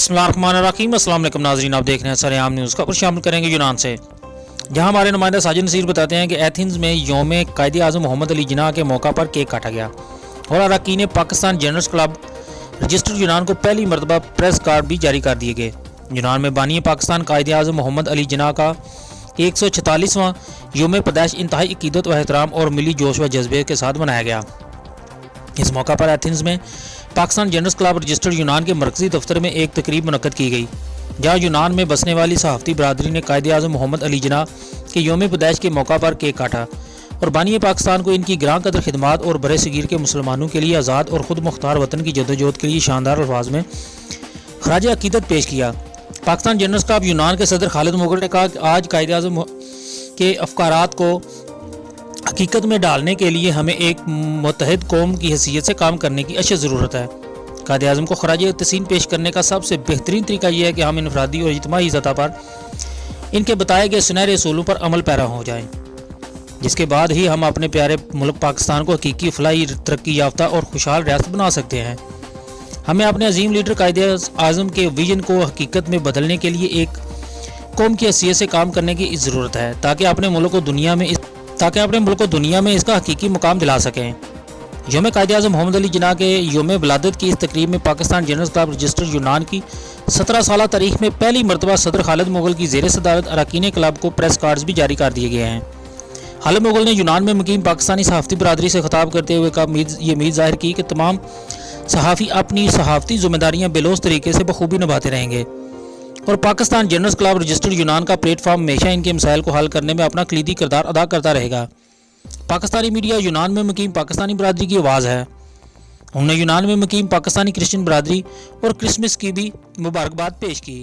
बिस्मिल्लाहिर्रहमानिर्रहीम। अस्सलाम वालेकुम नाज़रीन, आप देख रहे हैं सरेआम न्यूज़। खबर शामिल करेंगे यूनान से, जहां हमारे नुमाइंदा साजिद नसीर बताते हैं कि एथेंस में यौम कायदे आज़म मोहम्मद अली जिन्ना के मौका पर केक काटा गया और अरकान पाकिस्तान जर्नलिस्ट क्लब रजिस्टर्ड यूनान को पहली मरतबा प्रेस कार्ड भी जारी कर दिए गए। यूनान में बानी पाकिस्तान कायदे आज़म मोहम्मद अली जिन्ना का 146वां यौम पैदाइश इंतहाई अकीदत व एहतराम और मिली जोश व जज्बे के साथ मनाया गया। इस मौका पर एथेंस में पाकिस्तान जर्नलिस्ट क्लब रजिस्टर्ड यूनान के मरकजी दफ्तर में एक तकरीब मुनक्कद की गई, जहां यूनान में बसने वाली सहाफ़ती बरादरी ने कायदे आज़म मोहम्मद अली जिन्ना के यौम पैदाइश के मौका पर केक काटा और बानी पाकिस्तान को इनकी ग्रां कदर खिदमात और बरे सगीर के मुसलमानों के लिए आज़ाद और ख़ुद मुख्तार वतन की जदोजहद के लिए शानदार अल्फाज में खराज अकीदत पेश किया। पाकिस्तान जर्नलिस्ट क्लब यूनान के सदर खालिद मुग़ल ने कहा कि आज कायदे आज़म के अफकारात को हकीकत में डालने के लिए हमें एक मुत्तहिद कौम की हैसियत से काम करने की अशद ज़रूरत है। कायदे आज़म को खराज तहसीन पेश करने का सबसे बेहतरीन तरीका यह है कि हम इनफरादी और इज्तिमाई सतह पर इनके बताए गए सुनहरे असूलों पर अमल पैरा हो जाएं, जिसके बाद ही हम अपने प्यारे मुल्क पाकिस्तान को हकीकी फलाही तरक्की याफ्ता और खुशहाल रियासत बना सकते हैं। हमें अपने अजीम लीडर कायदे आज़म के विजन को हकीकत में बदलने के लिए एक कौम की हैसियत से काम करने की ज़रूरत है, ताकि अपने मुल्क को दुनिया में इसका हकीकी मुकाम दिला सकें। यौम कायदे आज़म मोहम्मद अली जिन्ना के यौम विलादत की इस तकरीब में पाकिस्तान जर्नलिस्ट क्लब रजिस्टर्ड यूनान की 17 साल तारीख में पहली मरतबा सदर खालिद मुग़ल की ज़ेर सदारत अरकान क्लब को प्रेस कार्ड्स भी जारी कर दिए गए हैं। खालिद मुग़ल ने यूनान में मुकीम पाकिस्तानी सहाफ़ती बरादरी से खिताब करते हुए ये उम्मीद ज़ाहिर की कि तमाम सहाफ़ी अपनी सहाफ़ती ज़िम्मेदारियाँ बेलोस तरीके से बखूबी निभाते रहेंगे और पाकिस्तान जर्नलिस्ट क्लब रजिस्टर्ड यूनान का प्लेटफॉर्म हमेशा इनके मसाइल को हल करने में अपना कलीदी किरदार अदा करता रहेगा। पाकिस्तानी मीडिया यूनान में मुकीम पाकिस्तानी बरादरी की आवाज़ है। उन्होंने यूनान में मुकीम पाकिस्तानी क्रिश्चियन बरादरी और क्रिसमस की भी मुबारकबाद पेश की।